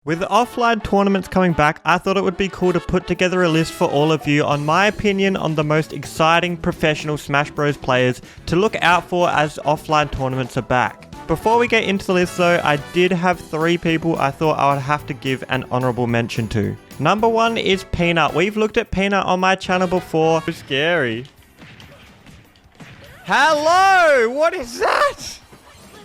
With the offline tournaments coming back, I thought it would be cool to put together a list for all of you on my opinion on the most exciting professional Smash Bros players to look out for as offline tournaments are back. Before we get into the list though, I did have 3 people I thought I would have to give an honorable mention to. Number 1 is Peanut. We've looked at Peanut on my channel before. It's scary. Hello! What is that?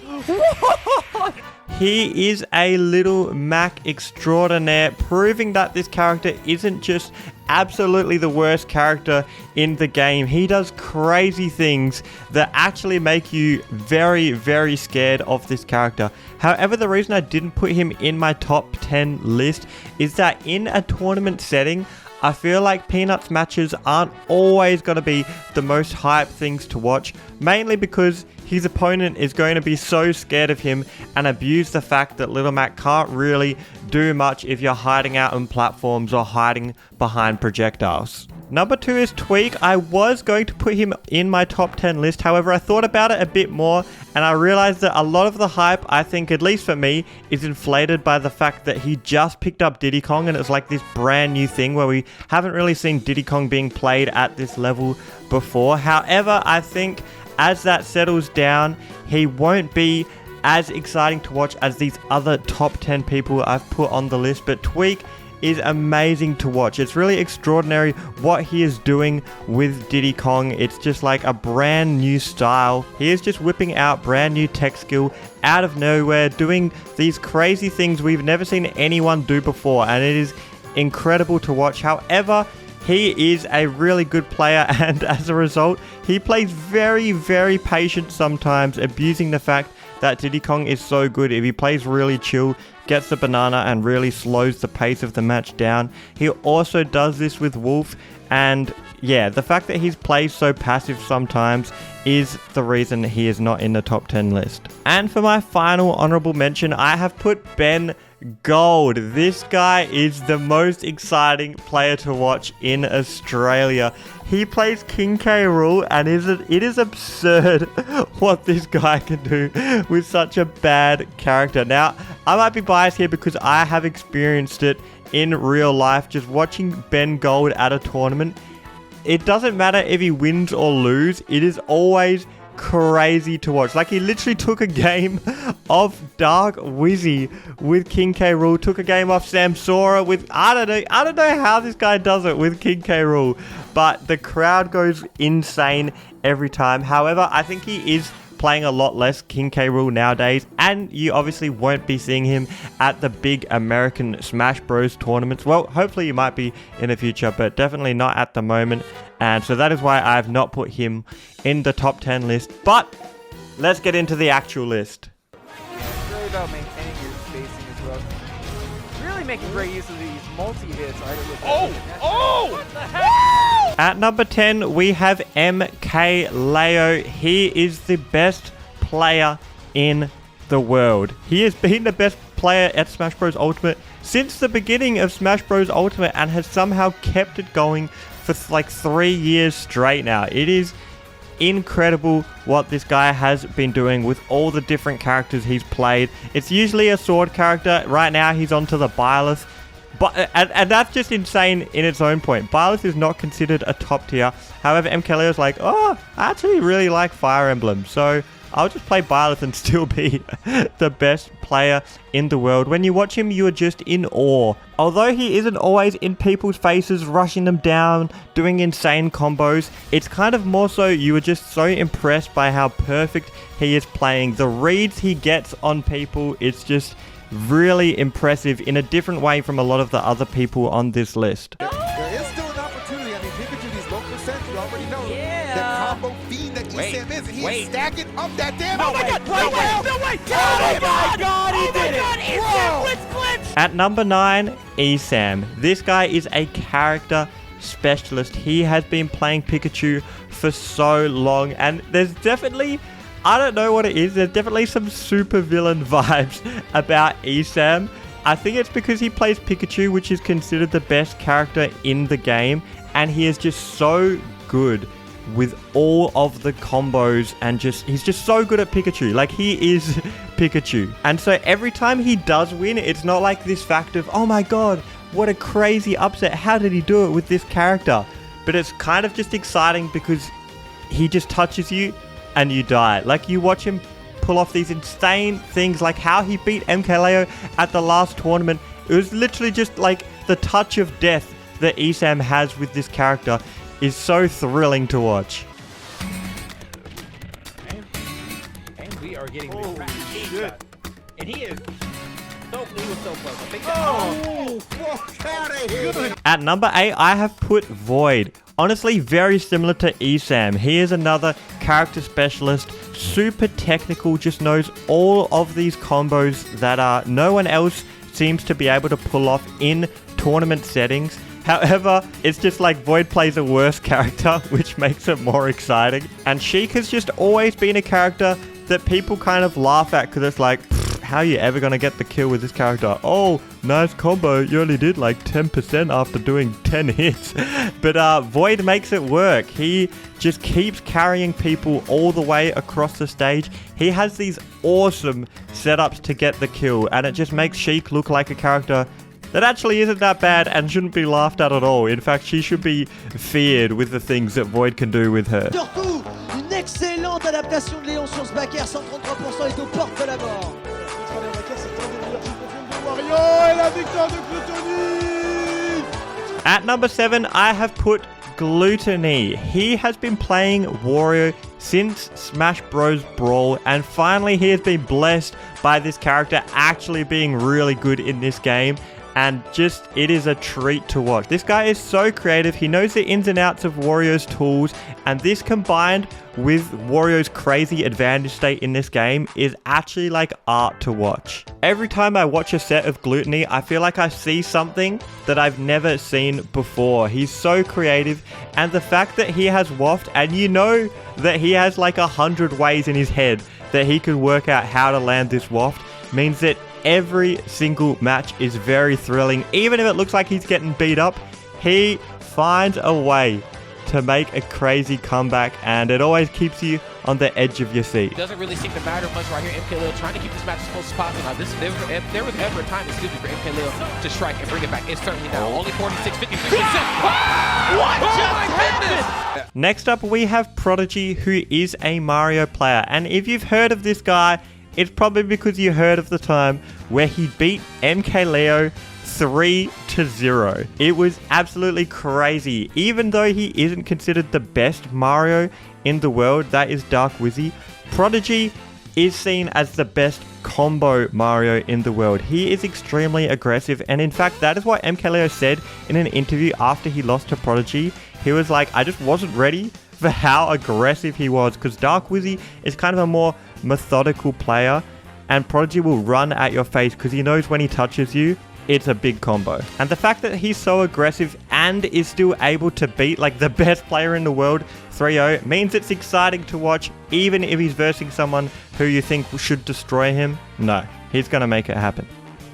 What? He is a little Mac extraordinaire, proving that this character isn't just absolutely the worst character in the game. He does crazy things that actually make you very, very scared of this character. However, the reason I didn't put him in my top 10 list is that in a tournament setting, I feel like Peanut's matches aren't always going to be the most hype things to watch, mainly because his opponent is going to be so scared of him and abuse the fact that Little Mac can't really do much if you're hiding out on platforms or hiding behind projectiles. Number 2 is Tweak. I was going to put him in my top 10 list, however I thought about it a bit more and I realized that a lot of the hype, I think, at least for me, is inflated by the fact that he just picked up Diddy Kong and it's like this brand new thing where we haven't really seen Diddy Kong being played at this level before. However, I think as that settles down, he won't be as exciting to watch as these other top 10 people I've put on the list, but Tweak is amazing to watch. It's really extraordinary what he is doing with Diddy Kong. It's just like a brand new style. He is just whipping out brand new tech skill out of nowhere, doing these crazy things we've never seen anyone do before, and it is incredible to watch. However, he is a really good player, and as a result, he plays very, very patient sometimes, abusing the fact that Diddy Kong is so good. If he plays really chill, gets the banana, and really slows the pace of the match down. He also does this with Wolf, and yeah, the fact that he plays so passive sometimes is the reason he is not in the top 10 list. And for my final honorable mention, I have put Ben Gold. This guy is the most exciting player to watch in Australia. He plays King K. Rool, and it is absurd what this guy can do with such a bad character. Now, I might be biased here because I have experienced it in real life, just watching Ben Gold at a tournament. It doesn't matter if he wins or lose, it is always crazy to watch. Like, he literally took a game of Dark Wizzy with King K. Rool, took a game off Samsora with, I don't know how this guy does it with King K. Rool, but the crowd goes insane every time. However, I think he is playing a lot less King K. Rool nowadays, and you obviously won't be seeing him at the big American Smash Bros tournaments. Well, hopefully you might be in the future, but definitely not at the moment, and so that is why I have not put him in the top 10 list. But let's get into the actual list. It's really about maintaining your spacing as well. Really making great use of these multi-hits. What the heck? At number 10, we have MKleo. He is the best player in the world. He has been the best player at Smash Bros. Ultimate since the beginning of Smash Bros. Ultimate and has somehow kept it going for like 3 years straight now. It is incredible what this guy has been doing with all the different characters he's played. It's usually a sword character. Right now, he's onto the Byleth. But, and that's just insane in its own point. Byleth is not considered a top tier. However, MKleo is like, oh, I actually really like Fire Emblem, so I'll just play Byleth and still be the best player in the world. When you watch him, you are just in awe. Although he isn't always in people's faces, rushing them down, doing insane combos, it's kind of more so you are just so impressed by how perfect he is playing. The reads he gets on people, it's just really impressive in a different way from a lot of the other people on this list. There is still an opportunity. I mean, Pikachu, these low percent, you already know the combo fiend that Esam is. He is stacking up that damage. Oh my god! No way! Oh my god! He did it! Esam with glitch! At number 9, Esam. This guy is a character specialist. He has been playing Pikachu for so long, and there's definitely, I don't know what it is, there's definitely some super villain vibes about Esam. I think it's because he plays Pikachu, which is considered the best character in the game, and he is just so good with all of the combos, and he's just so good at Pikachu. Like, he is Pikachu. And so every time he does win, it's not like this fact of, oh my god, what a crazy upset. How did he do it with this character? But it's kind of just exciting because he just touches you and you die. Like, you watch him pull off these insane things, like how he beat MKleo at the last tournament. It was literally just like the touch of death that Esam has with this character is so thrilling to watch. And we are getting the shot. And he was so close. I think Fuck out of here. At number 8, I have put Void. Honestly, very similar to Esam. He is another character specialist, super technical, just knows all of these combos that no one else seems to be able to pull off in tournament settings. However, it's just like Void plays a worse character, which makes it more exciting. And Sheik has just always been a character that people kind of laugh at because it's like, how are you ever going to get the kill with this character? Oh, nice combo. You only did like 10% after doing 10 hits. But Void makes it work. He just keeps carrying people all the way across the stage. He has these awesome setups to get the kill, and it just makes Sheik look like a character that actually isn't that bad and shouldn't be laughed at all. In fact, she should be feared with the things that Void can do with her. Surtout, une excellente adaptation de Léon sur ce back air, 133% est aux portes de la mort. Wario et la victoire de Gluttony! At number 7, I have put Gluttony. He has been playing Wario since Smash Bros. Brawl, and finally he has been blessed by this character actually being really good in this game. And just, it is a treat to watch. This guy is so creative. He knows the ins and outs of Wario's tools, and this combined with Wario's crazy advantage state in this game is actually like art to watch. Every time I watch a set of Gluttony, I feel like I see something that I've never seen before. He's so creative, and the fact that he has waft, and you know that he has like 100 ways in his head that he could work out how to land this waft, means that every single match is very thrilling. Even if it looks like he's getting beat up, he finds a way to make a crazy comeback, and it always keeps you on the edge of your seat. It doesn't really seem to matter much right here. MKleo trying to keep this match as close as possible. Now, if there was ever a time, excuse me, for MKleo to strike and bring it back, it's certainly now. Only 46, 53%. What just happened? Next up, we have Prodigy, who is a Mario player, and if you've heard of this guy, it's probably because you heard of the time where he beat MKleo 3-0. It was absolutely crazy. Even though he isn't considered the best Mario in the world, that is Dark Wizzy, Prodigy is seen as the best combo Mario in the world. He is extremely aggressive, and in fact, that is what MKleo said in an interview after he lost to Prodigy. He was like, I just wasn't ready for how aggressive he was, because Dark Wizzy is kind of a more methodical player, and Prodigy will run at your face because he knows when he touches you, it's a big combo. And the fact that he's so aggressive and is still able to beat like the best player in the world 3-0 means it's exciting to watch, even if he's versing someone who you think should destroy him. No, he's gonna make it happen.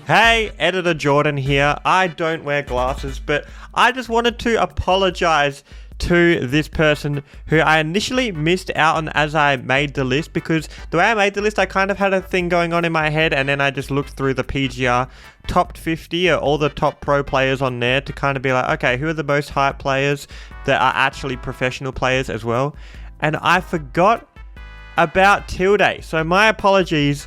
Hey, Editor Jordan here. I don't wear glasses, but I just wanted to apologize to this person who I initially missed out on as I made the list, because the way I made the list, I kind of had a thing going on in my head, and then I just looked through the PGR top 50 or all the top pro players on there to kind of be like, okay, who are the most hype players that are actually professional players as well? And I forgot about Tilde, so my apologies,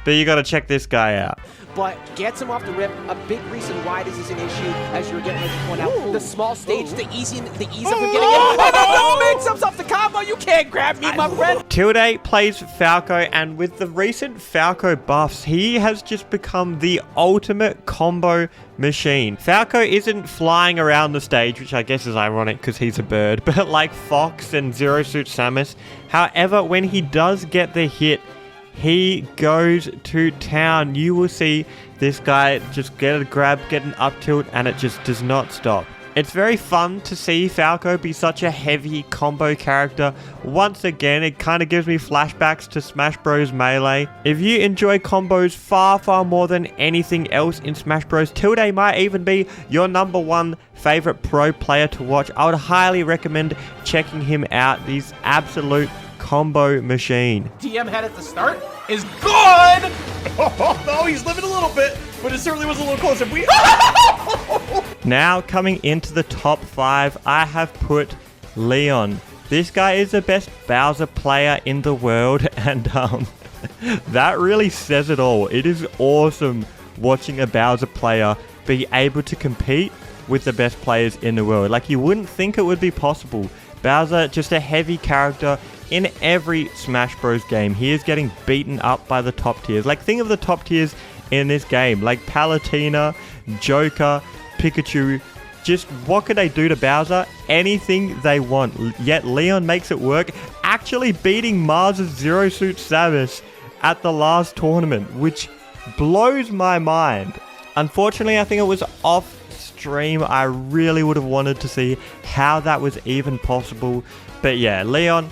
but you gotta check this guy out. But gets him off the rip. A big reason why this is an issue, as you were getting ready to point out. The small stage, the ease of him getting in. Oh, no, mix-ups off the combo. You can't grab me, my friend. Tilde plays Falco, and with the recent Falco buffs, he has just become the ultimate combo machine. Falco isn't flying around the stage, which I guess is ironic because he's a bird, but like Fox and Zero Suit Samus. However, when he does get the hit, he goes to town. You will see this guy just get a grab, get an up tilt, and it just does not stop. It's very fun to see Falco be such a heavy combo character. Once again, it kind of gives me flashbacks to Smash Bros. Melee. If you enjoy combos far more than anything else in Smash Bros., Tilde might even be your #1 favorite pro player to watch. I would highly recommend checking him out. He's absolute combo machine. DM had at the start, is good! Oh, no, he's living a little bit, but it certainly was a little closer. Now, coming into the top 5, I have put Leon. This guy is the best Bowser player in the world, and that really says it all. It is awesome watching a Bowser player be able to compete with the best players in the world. Like, you wouldn't think it would be possible. Bowser, just a heavy character in every Smash Bros. Game. He is getting beaten up by the top tiers. Like, think of the top tiers in this game. Like, Palutena, Joker, Pikachu. Just what could they do to Bowser? Anything they want. Yet Leon makes it work, actually beating Mars's Zero Suit Samus at the last tournament, which blows my mind. Unfortunately, I think it was off stream. I really would have wanted to see how that was even possible. But yeah, Leon,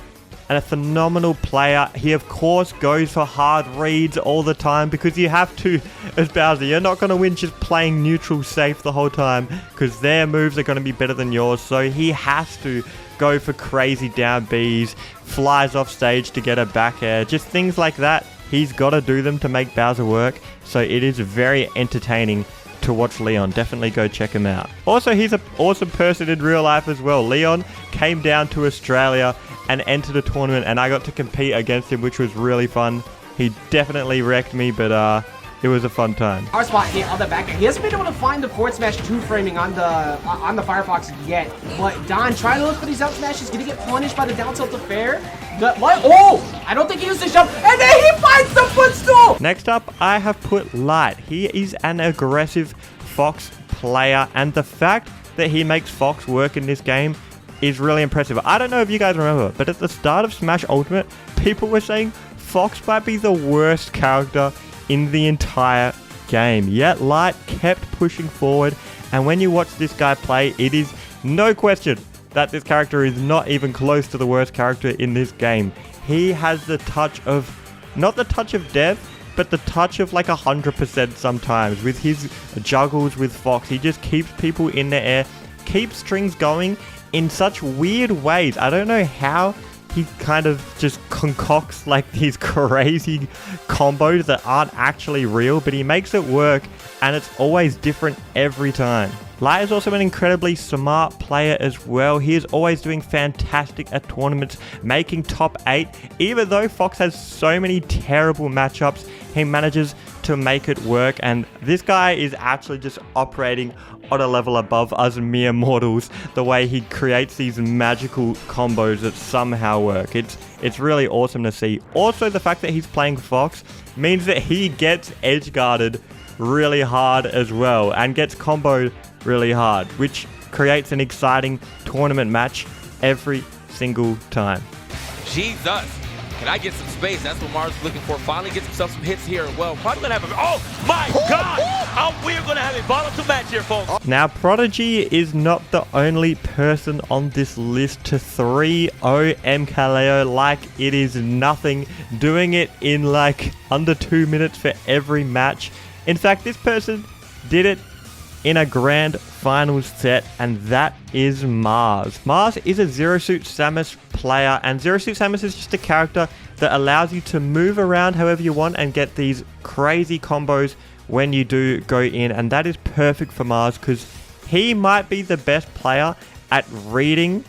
and a phenomenal player. He, of course, goes for hard reads all the time because you have to as Bowser. You're not going to win just playing neutral safe the whole time because their moves are going to be better than yours. So he has to go for crazy down Bs, flies off stage to get a back air, just things like that. He's got to do them to make Bowser work. So it is very entertaining to watch Leon. Definitely go check him out. Also, he's an awesome person in real life as well. Leon came down to Australia and entered a tournament, and I got to compete against him, which was really fun. He definitely wrecked me, but it was a fun time. Our spot here on the back end. He hasn't been able to find the forward smash 2 framing on the Firefox yet. But Don trying to look for these up smashes, gonna get punished by the down tilt to fair. What? Oh! I don't think he used the jump, and then he finds the footstool! Next up, I have put Light. He is an aggressive Fox player, and the fact that he makes Fox work in this game is really impressive. I don't know if you guys remember, but at the start of Smash Ultimate, people were saying Fox might be the worst character in the entire game. Yet Light kept pushing forward, and when you watch this guy play, it is no question that this character is not even close to the worst character in this game. He has the touch of, not the touch of death, but the touch of like 100% sometimes with his juggles with Fox. He just keeps people in the air, keeps strings going in such weird ways. I don't know how he kind of just concocts like these crazy combos that aren't actually real, but he makes it work, and it's always different every time. Light is also an incredibly smart player as well. He is always doing fantastic at tournaments, making top 8. Even though Fox has so many terrible matchups, he manages to make it work, and this guy is actually just operating on a level above us mere mortals, the way he creates these magical combos that somehow work. It's really awesome to see. Also, the fact that he's playing Fox means that he gets edge guarded really hard as well, and gets comboed really hard, which creates an exciting tournament match every single time. Jesus. Can I get some space? That's what Marth's looking for. Finally gets himself some hits here. Well, probably going to have a... Oh, my God! We're going to have a volatile match here, folks. Now, Prodigy is not the only person on this list to 3-0 MKleo like it is nothing, doing it in like under 2 minutes for every match. In fact, this person did it in a grand finals set, and that is Marth. Marth is a Zero Suit Samus player, and Zero Suit Samus is just a character that allows you to move around however you want and get these crazy combos when you do go in, and that is perfect for Marth because he might be the best player at reading,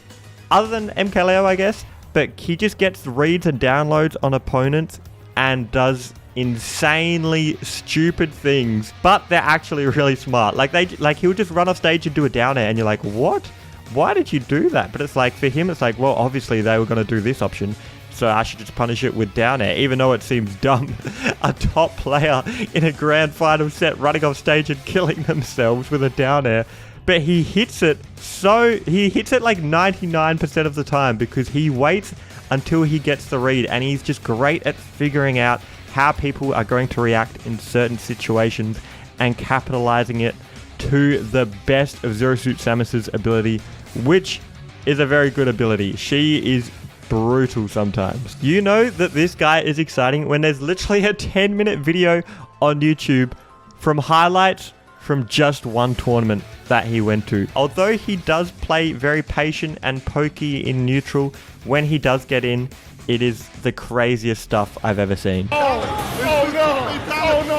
other than MKleo, I guess, but he just gets reads and downloads on opponents and does insanely stupid things, but they're actually really smart. Like he'll just run off stage and do a down air, and you're like, what? Why did you do that? But it's like, for him, it's like, well, obviously they were going to do this option, so I should just punish it with down air, even though it seems dumb. A top player in a grand final set running off stage and killing themselves with a down air. But he hits it like 99% of the time because he waits until he gets the read, and he's just great at figuring out how people are going to react in certain situations and capitalizing it to the best of Zero Suit Samus's ability, which is a very good ability. She is brutal sometimes. You know that this guy is exciting when there's literally a 10-minute video on YouTube from highlights from just one tournament that he went to. Although he does play very patient and pokey in neutral, when he does get in, It is the craziest stuff I've ever seen. Please don't do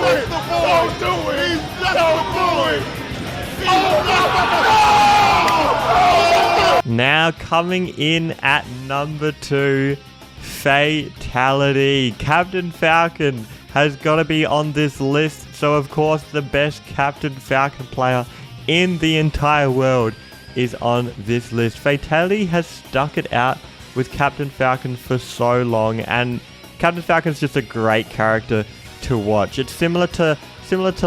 it! Don't do it! Don't do it! Now coming in at number 2, Fatality. Captain Falcon has got to be on this list. So of course the best Captain Falcon player in the entire world is on this list. Fatality has stuck it out with Captain Falcon for so long, and Captain Falcon's just a great character to watch. It's similar to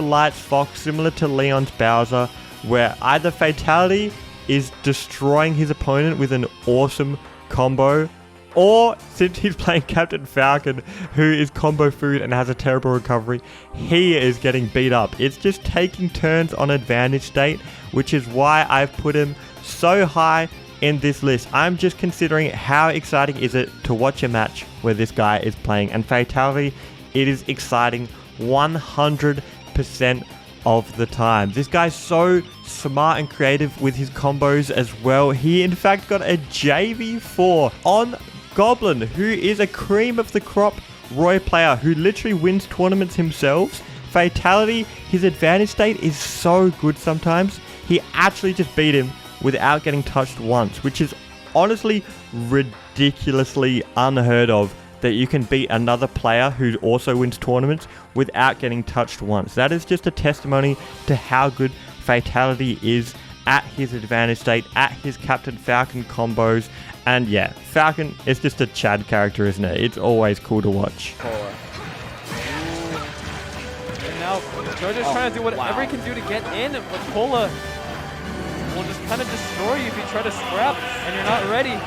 Light's Fox, similar to Leon's Bowser, where either Fatality is destroying his opponent with an awesome combo, or since he's playing Captain Falcon, who is combo food and has a terrible recovery, he is getting beat up. It's just taking turns on advantage state, which is why I've put him so high in this list. I'm just considering how exciting is it to watch a match where this guy is playing, and Fatality, it is exciting 100% of the time. This guy's so smart and creative with his combos as well. He in fact got a JV4 on Goblin, who is a cream of the crop Roy player who literally wins tournaments himself. Fatality, his advantage state is so good sometimes. He actually just beat him without getting touched once, which is honestly ridiculously unheard of, that you can beat another player who also wins tournaments without getting touched once. That is just a testimony to how good Fatality is at his advantage state, at his Captain Falcon combos. And yeah, Falcon is just a Chad character, isn't it? It's always cool to watch. Kola. And now Jojo's trying to do whatever he can do to get in, but Kola will just kind of destroy you if you try to scrap and you're not ready.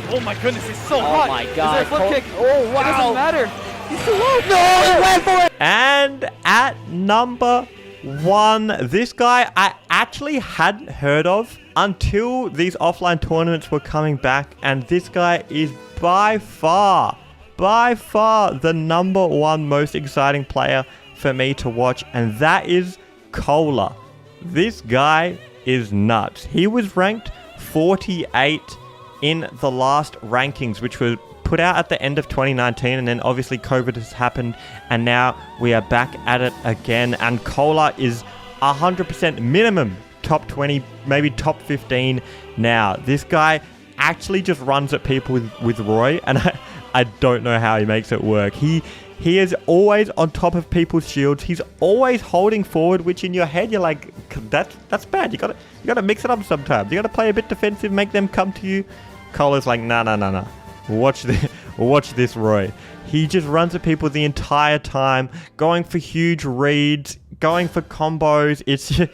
Oh my goodness, he's so hot. Oh my god. Is there a flip kick? Oh wow. It doesn't matter. He's too low. No, he went for it! And at number 1, this guy I actually hadn't heard of until these offline tournaments were coming back, and this guy is by far the number 1 most exciting player for me to watch, and that is Kola. This guy is nuts. He was ranked 48 in the last rankings, which were put out at the end of 2019, and then obviously COVID has happened, and now we are back at it again, and Kola is 100% minimum top 20, maybe top 15 now. This guy actually just runs at people with Roy, and I don't know how he makes it work. He is always on top of people's shields. He's always holding forward, which in your head you're like, that's bad. You gotta mix it up sometimes. You gotta play a bit defensive, make them come to you. Kola's like, nah. Watch this, Roy. He just runs at people the entire time, going for huge reads, going for combos. It's just,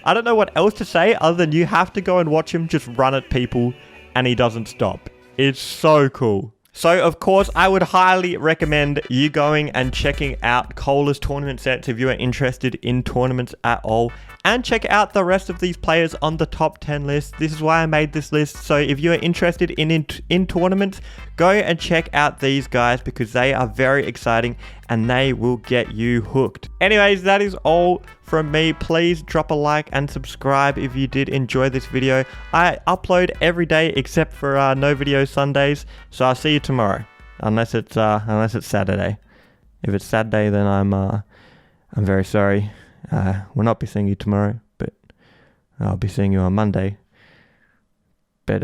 I don't know what else to say other than you have to go and watch him just run at people, and he doesn't stop. It's so cool. So, of course, I would highly recommend you going and checking out Kola's tournament sets if you are interested in tournaments at all. And check out the rest of these players on the top 10 list. This is why I made this list. So if you are interested in tournaments, go and check out these guys because they are very exciting and they will get you hooked. Anyways, that is all from me. Please drop a like and subscribe if you did enjoy this video. I upload every day except for no video Sundays. So I'll see you tomorrow, unless it's Saturday. If it's Saturday, then I'm very sorry. We'll not be seeing you tomorrow, but I'll be seeing you on Monday. But